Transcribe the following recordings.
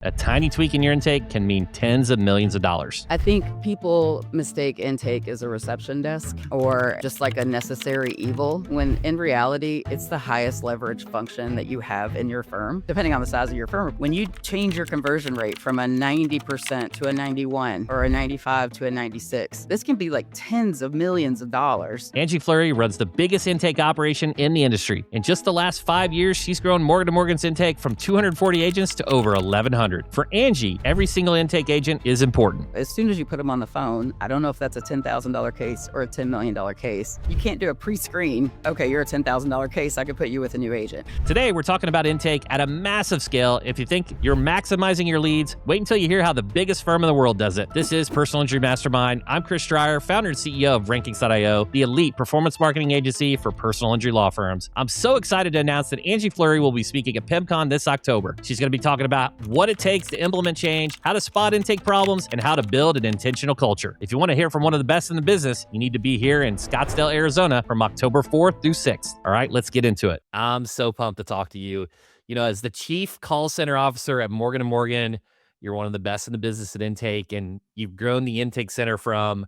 A tiny tweak in your intake can mean tens of millions of dollars. I think people mistake intake as a reception desk or just like a necessary evil, when in reality, it's the highest leverage function that you have in your firm, depending on the size of your firm. When you change your conversion rate from a 90% to a 91 or a 95 to a 96, this can be like tens of millions of dollars. Angie Flury runs the biggest intake operation in the industry. In just the last 5 years, she's grown Morgan & Morgan's intake from 240 agents to over 1,100. For Angie, every single intake agent is important. As soon as you put them on the phone, I don't know if that's a $10,000 case or a $10 million case. You can't do a pre-screen. Okay, you're a $10,000 case. I could put you with a new agent. Today, we're talking about intake at a massive scale. If you think you're maximizing your leads, wait until you hear how the biggest firm in the world does it. This is Personal Injury Mastermind. I'm Chris Dreyer, founder and CEO of Rankings.io, the elite performance marketing agency for personal injury law firms. I'm so excited to announce that Angie Flury will be speaking at PIMCon this October. She's going to be talking about what it takes to implement change, how to spot intake problems, and how to build an intentional culture. If you want to hear from one of the best in the business, you need to be here in Scottsdale, Arizona from October 4th through 6th. All right, let's get into it. I'm so pumped to talk to you. You know, as the chief call center officer at Morgan & Morgan, you're one of the best in the business at intake, and you've grown the intake center from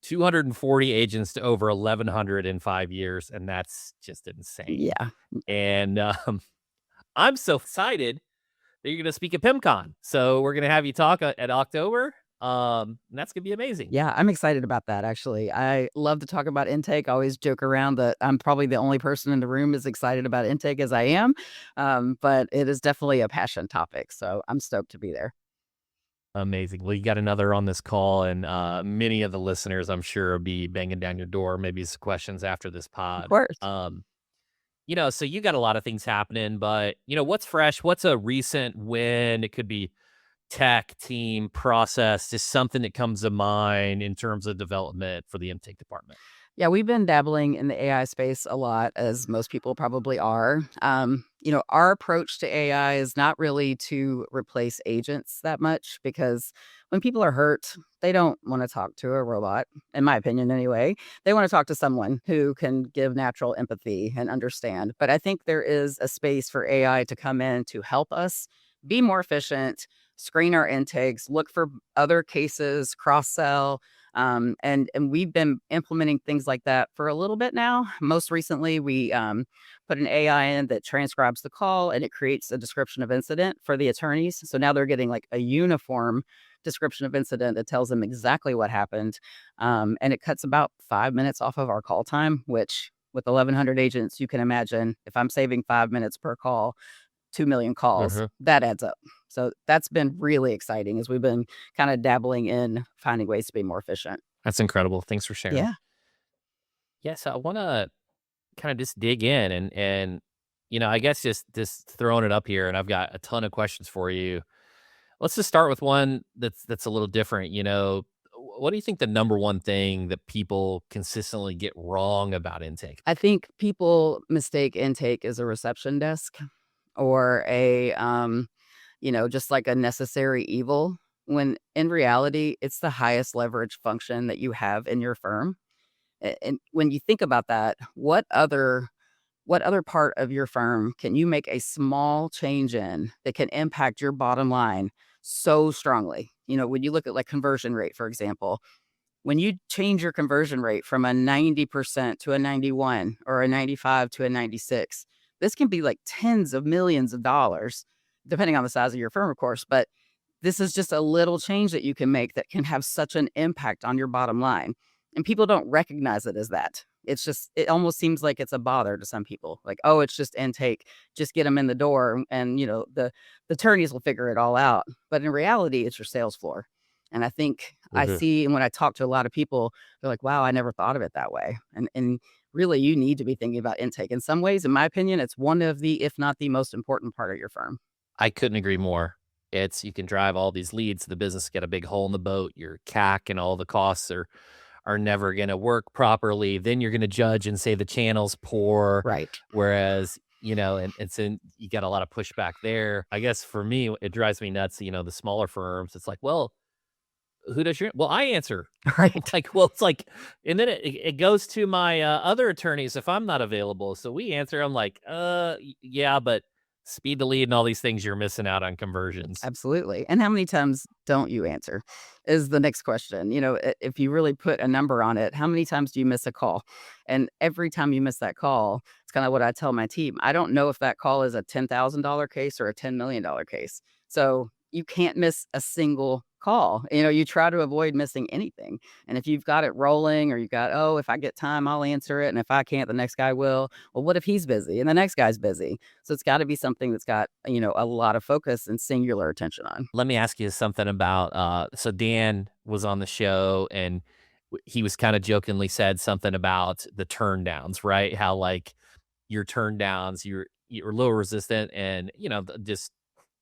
240 agents to over 1,100 in 5 years, and that's just insane. Yeah. And I'm so excited that you're going to speak at PIMCon. So we're going to have you talk at October. And that's going to be amazing. Yeah, I'm excited about that, actually. I love to talk about intake. I always joke around that I'm probably the only person in the room as excited about intake as I am. But it is definitely a passion topic. So I'm stoked to be there. Amazing. Well, you got another on this call, and many of the listeners, I'm sure, will be banging down your door, maybe some questions after this pod. Of course. You know, so you got a lot of things happening, but, you know, what's fresh? What's a recent win? It could be tech, team, process, just something that comes to mind in terms of development for the intake department. Yeah, we've been dabbling in the AI space a lot, as most people probably are. Our approach to AI is not really to replace agents that much, because when people are hurt, they don't want to talk to a robot, in my opinion anyway. They want to talk to someone who can give natural empathy and understand. But I think there is a space for AI to come in to help us be more efficient, screen our intakes, look for other cases, cross-sell. And we've been implementing things like that for a little bit now. Most recently, we put an AI in that transcribes the call, and it creates a description of incident for the attorneys. So now they're getting like a uniform description of incident that tells them exactly what happened. And it cuts about 5 minutes off of our call time, which with 1,100 agents, you can imagine if I'm saving 5 minutes per call, 2 million calls, that adds up. So that's been really exciting as we've been kind of dabbling in finding ways to be more efficient. That's incredible. Thanks for sharing. Yeah. So I want to kind of just dig in and, you know, I guess just throwing it up here, and I've got a ton of questions for you. Let's just start with one that's a little different. You know, what do you think the number one thing that people consistently get wrong about intake? I think people mistake intake as a reception desk or just like a necessary evil, when in reality, it's the highest leverage function that you have in your firm. And when you think about that, what other part of your firm can you make a small change in that can impact your bottom line so strongly? You know, when you look at like conversion rate, for example, when you change your conversion rate from a 90% to a 91 or a 95 to a 96, this can be like tens of millions of dollars, depending on the size of your firm, of course. But this is just a little change that you can make that can have such an impact on your bottom line. And people don't recognize it as that. It almost seems like it's a bother to some people. Like, oh, it's just intake. Just get them in the door, and, the attorneys will figure it all out. But in reality, it's your sales floor. And I think I see, and when I talk to a lot of people, they're like, wow, I never thought of it that way. And really, you need to be thinking about intake. In some ways, in my opinion, it's one of the, if not the most important part of your firm. I couldn't agree more. You can drive all these leads to the business, get a big hole in the boat. Your CAC and all the costs are never going to work properly. Then you're going to judge and say the channel's poor. Right. Whereas, you got a lot of pushback there. I guess for me, it drives me nuts. The smaller firms, it's like, well, who does well, I answer. Right. It's like, and then it goes to my other attorneys if I'm not available. So we answer. I'm like, yeah, but Speed to lead and all these things, you're missing out on conversions. Absolutely. And how many times don't you answer is the next question. If you really put a number on it, how many times do you miss a call? And every time you miss that call, it's kind of what I tell my team. I don't know if that call is a $10,000 case or a $10 million case. So you can't miss a single call. You try to avoid missing anything. And if you've got it rolling or you got, oh, if I get time, I'll answer it. And if I can't, the next guy will. Well, what if he's busy and the next guy's busy? So it's got to be something that's got, a lot of focus and singular attention on. Let me ask you something about, so Dan was on the show and he was kind of jokingly said something about the turn downs, right? How like your turn downs, you're low resistant and, just,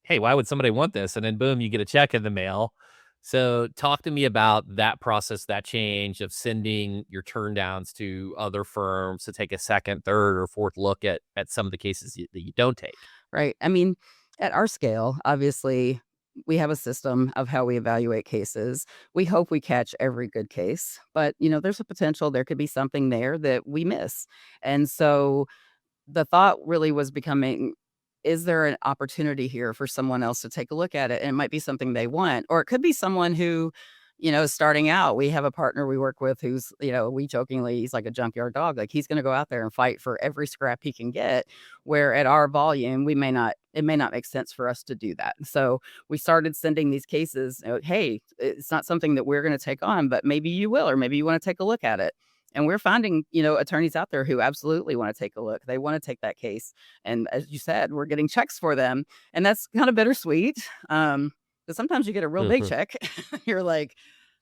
hey, why would somebody want this? And then boom, you get a check in the mail. So talk to me about that process, that change of sending your turn downs to other firms to take a second, third, or fourth look at some of the cases that you don't take. Right. I mean, at our scale, obviously, we have a system of how we evaluate cases. We hope we catch every good case, but there's a potential there could be something there that we miss. And so the thought really was becoming, is there an opportunity here for someone else to take a look at it? And it might be something they want, or it could be someone who, is starting out. We have a partner we work with who's, we jokingly, he's like a junkyard dog. Like he's going to go out there and fight for every scrap he can get, where at our volume, it may not make sense for us to do that. So we started sending these cases, hey, it's not something that we're going to take on, but maybe you will, or maybe you want to take a look at it. And we're finding, attorneys out there who absolutely want to take a look. They want to take that case. And as you said, we're getting checks for them. And that's kind of bittersweet. But sometimes you get a real big Mhm. check. You're like,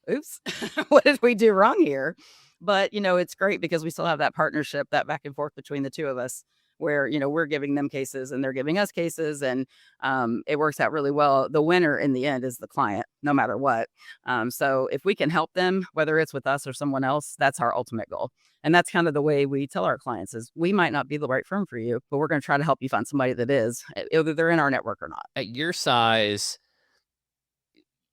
oops, what did we do wrong here? But, it's great because we still have that partnership, that back and forth between the two of us where, we're giving them cases and they're giving us cases. And it works out really well. The winner in the end is the client, no matter what. So if we can help them, whether it's with us or someone else, that's our ultimate goal. And that's kind of the way we tell our clients is we might not be the right firm for you, but we're going to try to help you find somebody that is, whether they're in our network or not. At your size,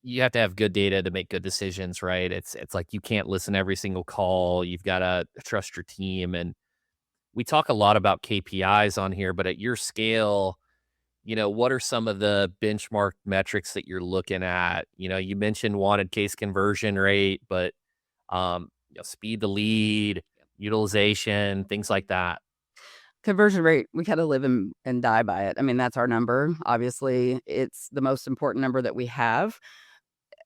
you have to have good data to make good decisions, right? It's like you can't listen to every single call. You've got to trust your team. And we talk a lot about KPIs on here, but at your scale, what are some of the benchmark metrics that you're looking at? You mentioned wanted case conversion rate, but speed to lead, utilization, things like that. Conversion rate, we kind of live and die by it. I mean, that's our number. Obviously, it's the most important number that we have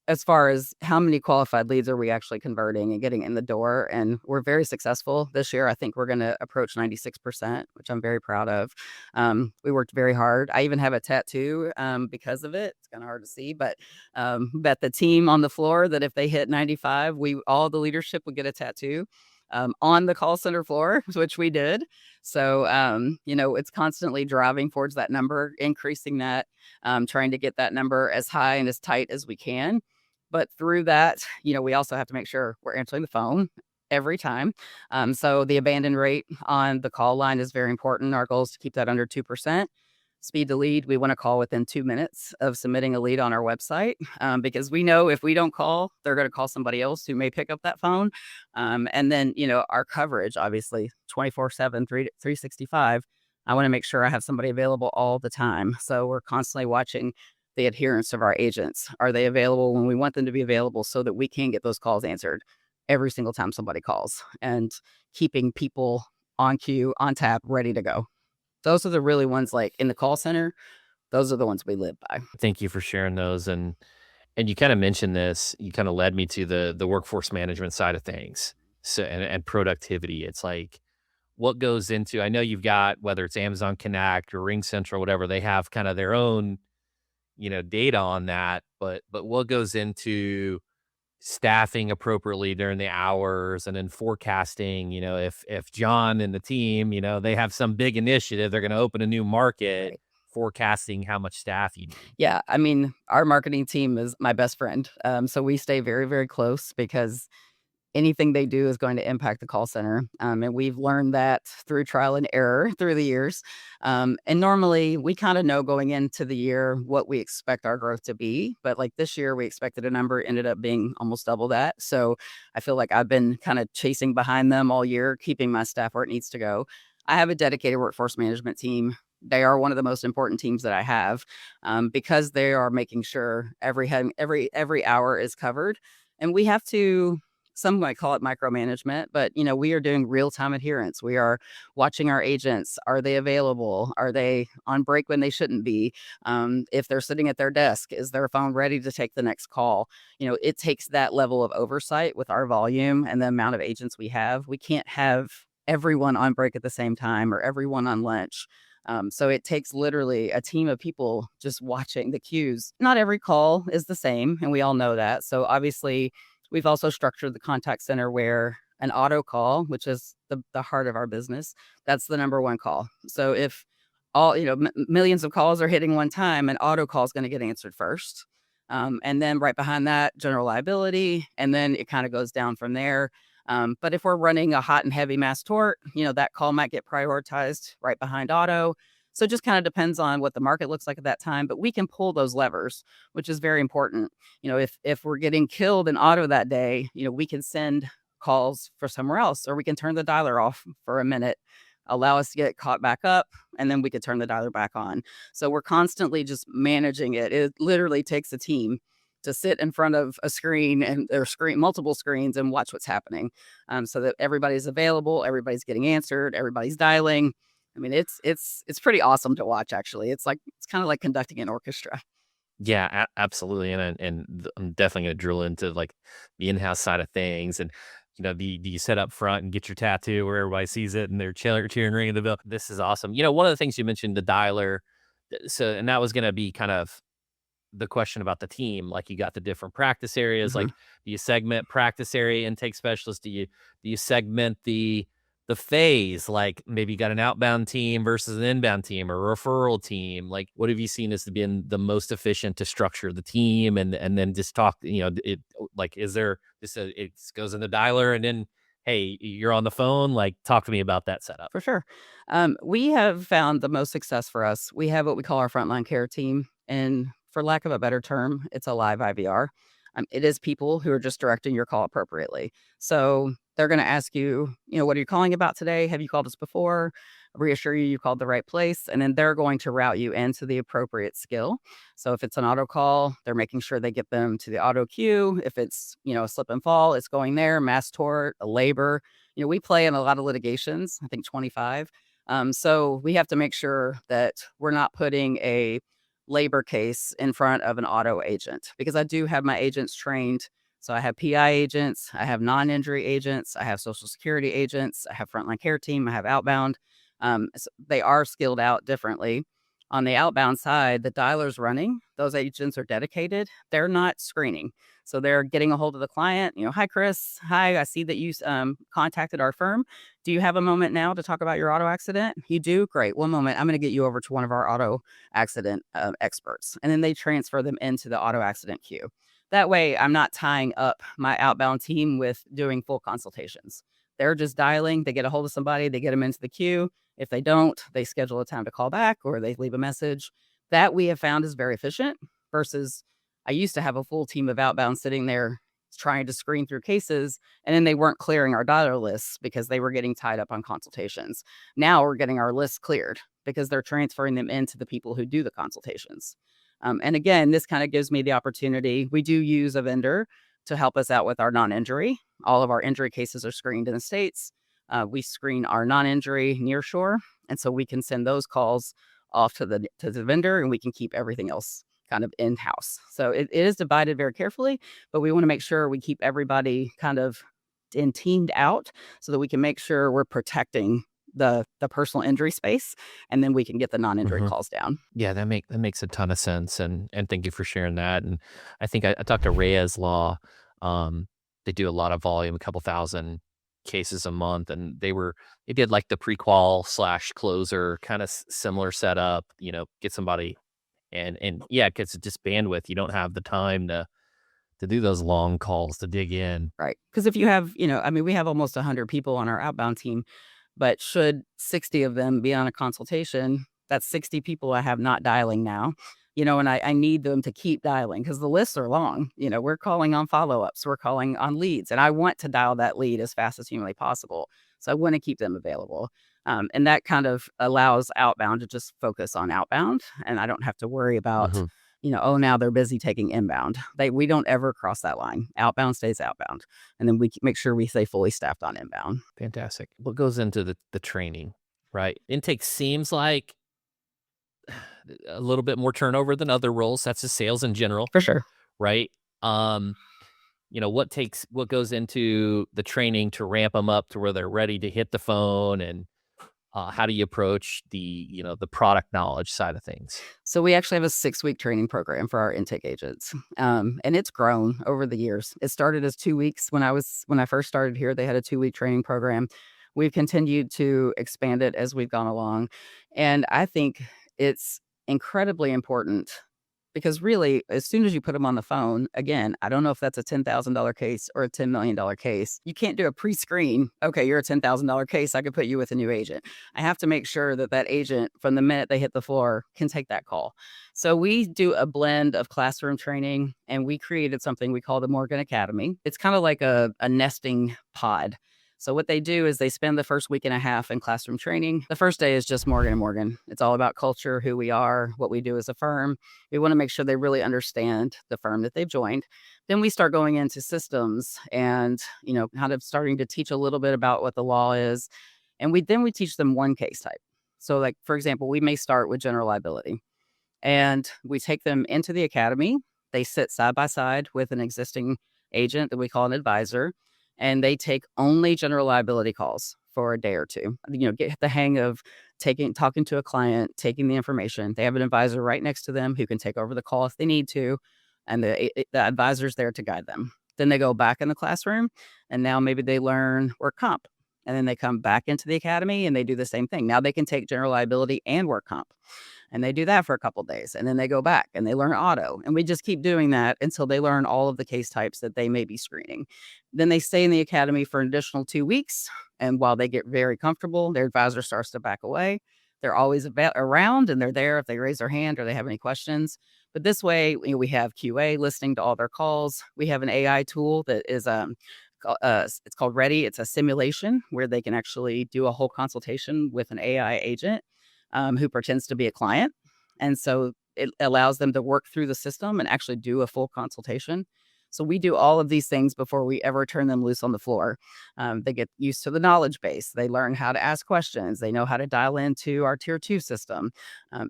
as far as how many qualified leads are we actually converting and getting in the door. And we're very successful this year. I think we're going to approach 96%, which I'm very proud of. We worked very hard. I even have a tattoo because of it. It's kind of hard to see, but bet the team on the floor that if they hit 95, all the leadership would get a tattoo on the call center floor, which we did. So, it's constantly driving towards that number, increasing that, trying to get that number as high and as tight as we can. But through that, we also have to make sure we're answering the phone every time. So the abandon rate on the call line is very important. Our goal is to keep that under 2%. Speed to lead, we want to call within 2 minutes of submitting a lead on our website because we know if we don't call, they're going to call somebody else who may pick up that phone. And then, our coverage, obviously, 24/7, 365. I want to make sure I have somebody available all the time. So we're constantly watching the adherence of our agents. Are they available when we want them to be available so that we can get those calls answered every single time somebody calls and keeping people on queue, on tap, ready to go. Those are the really ones like in the call center. Those are the ones we live by. Thank you for sharing those. And you kind of mentioned this, you kind of led me to the workforce management side of things. So and productivity. It's like what goes into, I know you've got whether it's Amazon Connect or Ring Central, whatever, they have kind of their own, data on that, but what goes into staffing appropriately during the hours and then forecasting, if John and the team, they have some big initiative, they're going to open a new market, Right. forecasting how much staff you need. Yeah. I mean, our marketing team is my best friend. So we stay very, very close because anything they do is going to impact the call center. And we've learned that through trial and error through the years. And normally we kind of know going into the year what we expect our growth to be. But like this year, we expected a number, ended up being almost double that. So I feel like I've been kind of chasing behind them all year, keeping my staff where it needs to go. I have a dedicated workforce management team They are one of the most important teams that I have, because they are making sure every hour is covered. And we have to, some might call it micromanagement, but we are doing real-time adherence. We are watching our agents. Are they available? Are they on break when they shouldn't be? If they're sitting at their desk, is their phone ready to take the next call? It takes that level of oversight with our volume and the amount of agents we have. We can't have everyone on break at the same time or everyone on lunch. So it takes literally a team of people just watching the cues. Not every call is the same, and we all know that. So obviously, we've also structured the contact center where an auto call, which is the heart of our business, that's the number one call. So if all, millions of calls are hitting one time, an auto call is going to get answered first. And then right behind that, general liability, and then it kind of goes down from there. But if we're running a hot and heavy mass tort, that call might get prioritized right behind auto. So it just kind of depends on what the market looks like at that time. But we can pull those levers, which is very important. If we're getting killed in auto that day, we can send calls for somewhere else, or we can turn the dialer off for a minute, allow us to get caught back up, and then we could turn the dialer back on. So we're constantly just managing it. It literally takes a team to sit in front of a screen and or multiple screens and watch what's happening, so that everybody's available, everybody's getting answered, everybody's dialing. I mean, it's pretty awesome to watch. Actually, it's kind of like conducting an orchestra. Yeah, absolutely. I'm definitely going to drill into like the in-house side of things. And, do you sit up front and get your tattoo where everybody sees it and they're cheering, ringing the bell? This is awesome. One of the things you mentioned, the dialer. So, and that was going to be kind of the question about the team. Like, you got the different practice areas. Like, Mhm. do you segment practice area intake specialists? Do you segment the phase? Like, maybe you got an outbound team versus an inbound team or a referral team. Like, what have you seen as being the most efficient to structure the team? And then just talk, it like, is there just it goes in the dialer and then, hey, you're on the phone? Like, talk to me about that setup. For sure. We have found the most success for us. We have what we call our frontline care team. And for lack of a better term, it's a live IVR. It is people who are just directing your call appropriately. So they're going to ask you, what are you calling about today? Have you called us before? Reassure you called the right place. And then they're going to route you into the appropriate skill. So if it's an auto call, they're making sure they get them to the auto queue. If it's, a slip and fall, it's going there, mass tort, a labor. We play in a lot of litigations, I think 25. So we have to make sure that we're not putting a labor case in front of an auto agent, because I do have my agents trained. So I have PI agents, I have non-injury agents, I have social security agents, I have frontline care team, I have outbound. So they are skilled out differently. On the outbound side, the dialer's running. Those agents are dedicated. They're not screening. So they're getting a hold of the client. Hi, Chris. Hi, I see that you contacted our firm. Do you have a moment now to talk about your auto accident? You do? Great. One moment. I'm going to get you over to one of our auto accident experts. And then they transfer them into the auto accident queue. That way, I'm not tying up my outbound team with doing full consultations. They're just dialing. They get a hold of somebody. They get them into the queue. If they don't, they schedule a time to call back or they leave a message. That we have found is very efficient versus I used to have a full team of outbound sitting there trying to screen through cases, and then they weren't clearing our dialer lists because they were getting tied up on consultations. Now we're getting our lists cleared because they're transferring them into the people who do the consultations. And again, this kind of gives me the opportunity. We do use a vendor to help us out with our non-injury. All of our injury cases are screened in the States. We screen our non-injury near shore, and so we can send those calls off to the vendor, and we can keep everything else kind of in-house. So it is divided very carefully, but we want to make sure we keep everybody kind of teamed out so that we can make sure we're protecting the personal injury space, and then we can get the non-injury Mhm. calls down. Yeah, that makes a ton of sense, and thank you for sharing that. And I think I talked to Reyes Law. Um, they do a lot of volume, a couple thousand cases a month, and they did like the pre-qual slash closer kind of similar setup. Get somebody and yeah, because it's just bandwidth. You don't have the time to do those long calls to dig in. Right. Because if you have, we have almost 100 people on our outbound team, but should 60 of them be on a consultation, that's 60 people I have not dialing now, and I need them to keep dialing because the lists are long. We're calling on follow-ups, we're calling on leads, and I want to dial that lead as fast as humanly possible. So I want to keep them available. And that kind of allows outbound to just focus on outbound. And I don't have to worry about, Mhm. oh, now they're busy taking inbound. We don't ever cross that line. Outbound stays outbound. And then we make sure we stay fully staffed on inbound. Fantastic. What goes into the training, right? Intake seems like a little bit more turnover than other roles. That's just sales in general, For sure. right? Um, what goes into the training to ramp them up to where they're ready to hit the phone, and how do you approach the product knowledge side of things? So we actually have a 6-week training program for our intake agents, and it's grown over the years. It started as 2 weeks when I first started here. They had a 2-week training program. We've continued to expand it as we've gone along, and I think it's incredibly important because really, as soon as you put them on the phone, again, I don't know if that's a $10,000 case or a $10 million case. You can't do a pre-screen. Okay, you're a $10,000 case. I could put you with a new agent. I have to make sure that that agent, from the minute they hit the floor, can take that call. So we do a blend of classroom training, and we created something we call the Morgan Academy. It's kind of like a nesting pod. So what they do is they spend the first week and a half in classroom training. The first day is just Morgan and Morgan. It's all about culture, who we are, what we do as a firm. We want to make sure they really understand the firm that they've joined. Then we start going into systems and, kind of starting to teach a little bit about what the law is. And we teach them one case type. So like, for example, we may start with general liability and we take them into the academy. They sit side by side with an existing agent that we call an advisor, and they take only general liability calls for a day or two. Get the hang of talking to a client, taking the information. They have an advisor right next to them who can take over the call if they need to, and the advisor's there to guide them. Then they go back in the classroom, and now maybe they learn work comp. And then they come back into the academy and they do the same thing. Now they can take general liability and work comp. And they do that for a couple days, and then they go back and they learn auto, and we just keep doing that until they learn all of the case types that they may be screening. Then they stay in the academy for an additional 2 weeks, and while they get very comfortable, their advisor starts to back away. They're always around, and they're there if they raise their hand or they have any questions. But this way, we have QA listening to all their calls. We have an AI tool that is it's called Ready. It's a simulation where they can actually do a whole consultation with an AI agent who pretends to be a client. And so it allows them to work through the system and actually do a full consultation. So we do all of these things before we ever turn them loose on the floor. They get used to the knowledge base. They learn how to ask questions. They know how to dial into our tier 2 system,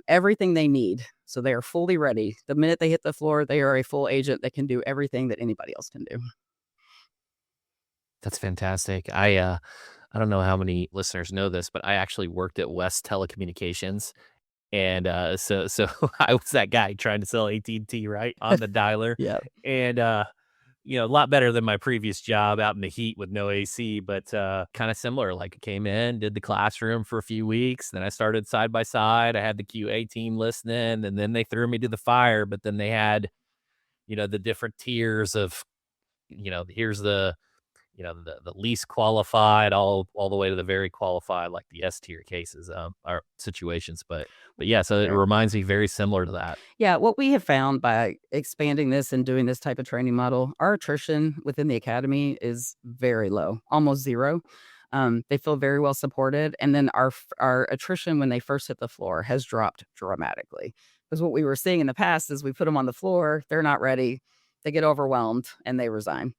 everything they need. So they are fully ready. The minute they hit the floor, they are a full agent that can do everything that anybody else can do. That's fantastic. I don't know how many listeners know this, but I actually worked at West Telecommunications, and so I was that guy trying to sell AT&T, right, on the dialer, Yeah. and a lot better than my previous job out in the heat with no AC, but kind of similar. Like I came in, did the classroom for a few weeks, then I started side by side. I had the QA team listening, and then they threw me to the fire. But then they had, the different tiers of, here's the least qualified all the way to the very qualified, like the S tier cases, or situations. But yeah, so it Sure. reminds me very similar to that. Yeah, what we have found by expanding this and doing this type of training model, our attrition within the academy is very low, almost zero. They feel very well supported, and then our attrition when they first hit the floor has dropped dramatically. Because what we were seeing in the past is we put them on the floor, they're not ready, they get overwhelmed, and they resign.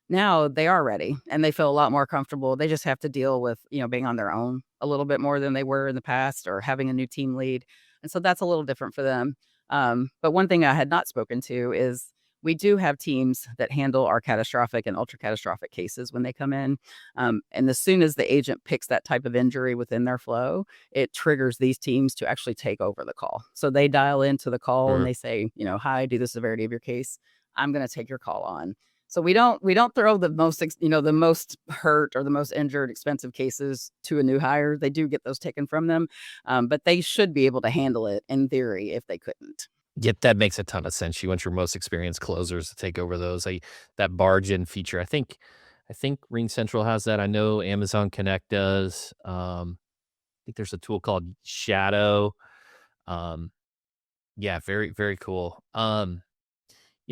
Now they are ready and they feel a lot more comfortable. They just have to deal with, being on their own a little bit more than they were in the past or having a new team lead. And so that's a little different for them. But one thing I had not spoken to is we do have teams that handle our catastrophic and ultra catastrophic cases when they come in. And as soon as the agent picks that type of injury within their flow, it triggers these teams to actually take over the call. So they dial into the call and Mhm. they say, hi, due to the severity of your case, I'm going to take your call on. So we don't throw the the most hurt or the most injured expensive cases to a new hire. They do get those taken from them, but they should be able to handle it in theory if they couldn't. Yep, that makes a ton of sense. You want your most experienced closers to take over those. That barge in feature. I think Ring Central has that. I know Amazon Connect does. I think there's a tool called Shadow. Um, yeah, very, very cool.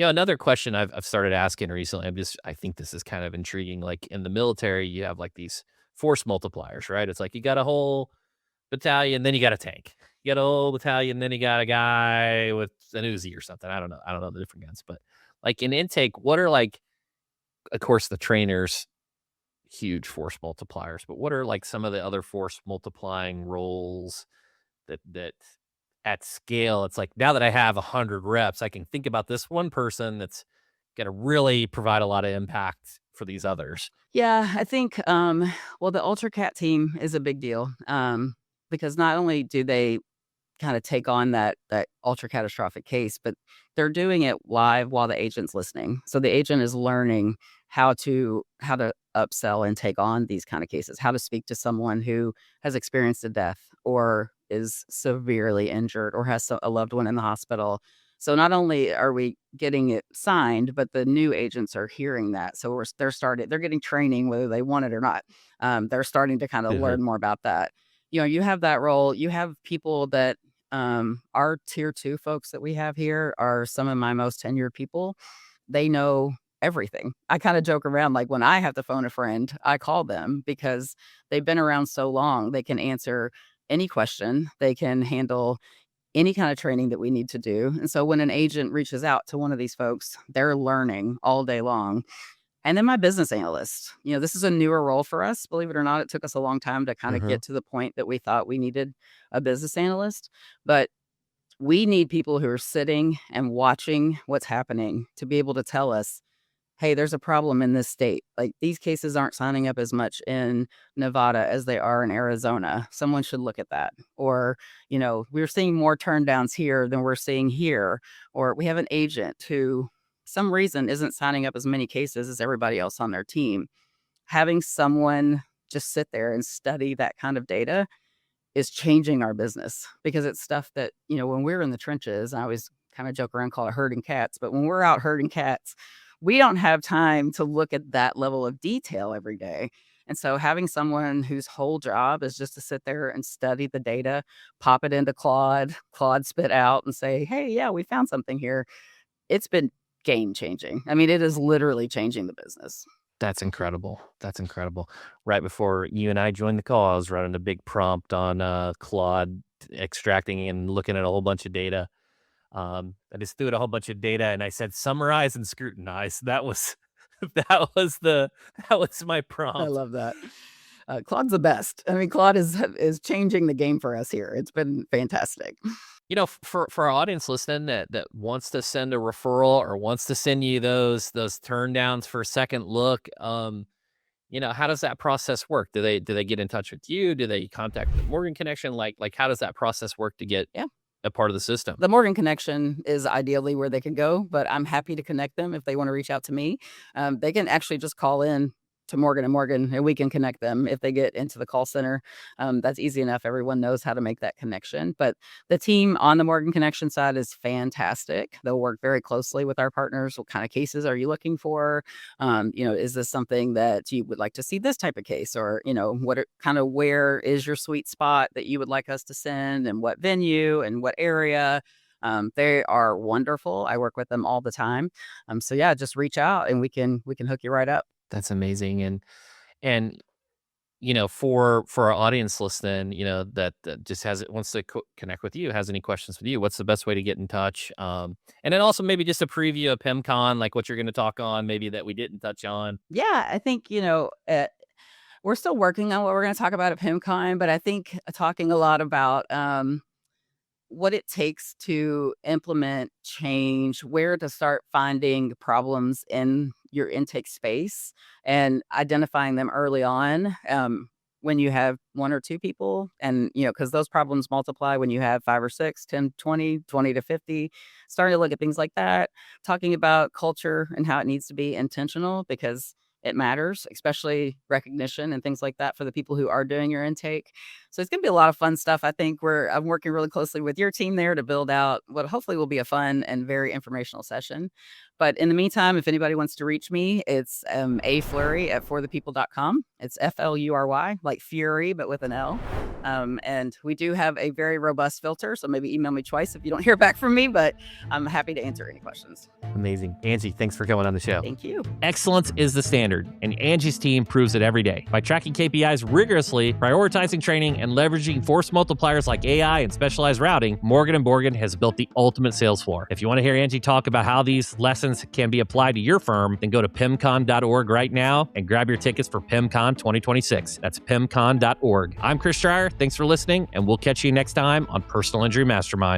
Another question I've started asking recently. I think this is kind of intriguing. Like in the military, you have like these force multipliers, right? It's like you got a whole battalion, then you got a tank. You got a whole battalion, then you got a guy with an Uzi or something. I don't know the different guns, but like in intake, what are like, of course, the trainers, huge force multipliers, but what are like some of the other force multiplying roles that at scale, it's like now that I have 100 reps, I can think about this one person that's going to really provide a lot of impact for these others. Yeah, I think, well, the Ultra Cat team is a big deal, because not only do they kinda take on that ultra catastrophic case, but they're doing it live while the agent's listening. So the agent is learning how to upsell and take on these kinda cases, how to speak to someone who has experienced a death or is severely injured or has a loved one in the hospital. So not only are we getting it signed, but the new agents are hearing that. So they're getting training whether they want it or not. They're starting to kinda Mhm. learn more about that. You have that role. You have people that our tier 2 folks that we have here are some of my most tenured people. They know everything. I kinda joke around, like, when I have to phone a friend, I call them because they've been around so long, they can answer any question, they can handle any kinda training that we need to do, and so when an agent reaches out to one of these folks, they're learning all day long. And then my business analyst, this is a newer role for us, believe it or not. It took us a long time to kinda Mhm. get to the point that we thought we needed a business analyst, but we need people who are sitting and watching what's happening to be able to tell us, "Hey, there's a problem in this state. Like, these cases aren't signing up as much in Nevada as they are in Arizona. Someone should look at that." Or, "We're seeing more turndowns here than we're seeing here." Or, "We have an agent who, some reason, isn't signing up as many cases as everybody else on their team." Having someone just sit there and study that kind of data is changing our business because it's stuff that, when we're in the trenches, I always kind of joke around, call it herding cats. But when we're out herding cats, we don't have time to look at that level of detail every day. And so having someone whose whole job is just to sit there and study the data, pop it into Claude spit out and say, "Hey, yeah, we found something here." It's been game changing. I mean, it is literally changing the business. That's incredible. That's incredible. Right before you and I joined the call, I was running a big prompt on Claude, extracting and looking at a whole bunch of data. I just threw it a whole bunch of data and I said summarize and scrutinize. That was that was the that was my I prompt. love that. Claude's the best. I mean, Claude is changing the game for us here. It's been fantastic. For our audience listening that wants to send a referral or wants to send you those turn downs for a second look, how does that process work? Do they get in touch with you? Do they contact the Morgan Connection? Like how does that process work to get Yeah. a part of the system? The Morgan connection is ideally where they could go, but I'm happy to connect them if they wanna reach out to me. They can actually just call in to Morgan& and Morgan, and we can connect them if they get into the call center. That's easy enough. Everyone knows how to make that connection, but the team on the Morgan Connection side is fantastic. They'll work very closely with our partners. What kind of cases are you looking for? Is this something that you would like to see this type of case? Or, where is your sweet spot that you would like us to send, and what venue and what area? They are wonderful. I work with them all the time. So yeah, just reach out and we can hook you right up. That's amazing. And for our audience listening, that just wants to connect with you, has any questions with you, what's the best way to get in touch? And then also maybe just a preview of PimCon, like what you're going to talk on, maybe that we didn't touch on. Yeah, I think, we're still working on what we're going to talk about at PimCon, but I think talking a lot about what it takes to implement change, where to start finding problems in your intake space and identifying them early on. When you have one or two people, and because those problems multiply when you have 5 or 6, 10, 20, 20 to 50, starting to look at things like that, talking about culture and how it needs to be intentional because it matters, especially recognition and things like that for the people who are doing your intake. So it's going to be a lot of fun stuff. I think I'm working really closely with your team there to build out what hopefully will be a fun and very informational session. But in the meantime, if anybody wants to reach me, it's aflury@forthepeople.com. It's Flury, like Fury, but with an L. And we do have a very robust filter, so maybe email me twice if you don't hear back from me, but I'm happy to answer any questions. Amazing. Angie, thanks for coming on the show. Thank you. Excellence is the standard, and Angie's team proves it every day by tracking KPIs rigorously, prioritizing training, and leveraging force multipliers like AI and specialized routing, Morgan & Morgan has built the ultimate sales floor. If you want to hear Angie talk about how these lessons can be applied to your firm, then go to pimcon.org right now and grab your tickets for PimCon 2026. That's pimcon.org. I'm Chris Dreyer. Thanks for listening, and we'll catch you next time on Personal Injury Mastermind.